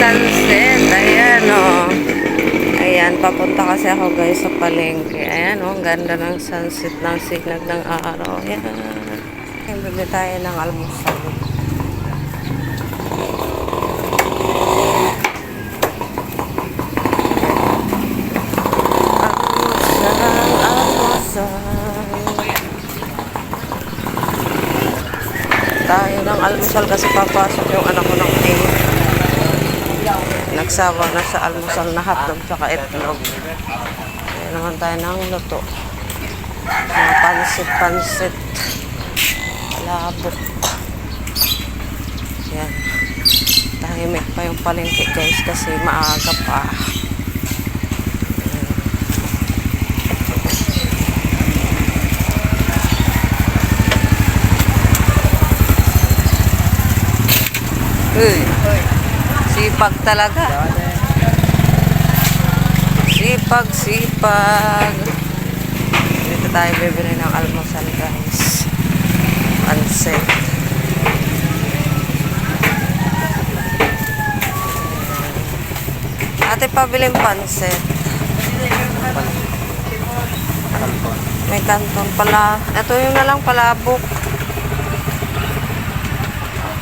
sunset. Ayan o. Ayan, papunta kasi ako guys sa palengke. Ayan o, ang ganda ng sunset ng signal ng araw. Ayan. Ayan, bibili tayo ng almusal. Tayo ng almusal kasi papasok yung anak ko ng 8. Nagsawa na sa almusal na hotdog tsaka itlog. Kaya naman tayo ng luto. Mga pansit-pansit. Labot. Yan. Tahimik pa yung palengke guys kasi maaga pa. Uy, sipag talaga. Sipag. Dito tayo bibili ng almusal guys. Pansit. Ate, pabiling pansit. May kanton pala. Ito yung nalang palabok.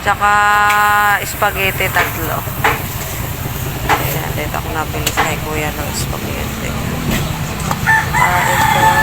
Tsaka spaghetti 3. Ayan, dito ako nabili kay kuya ng spaghetti. Ito.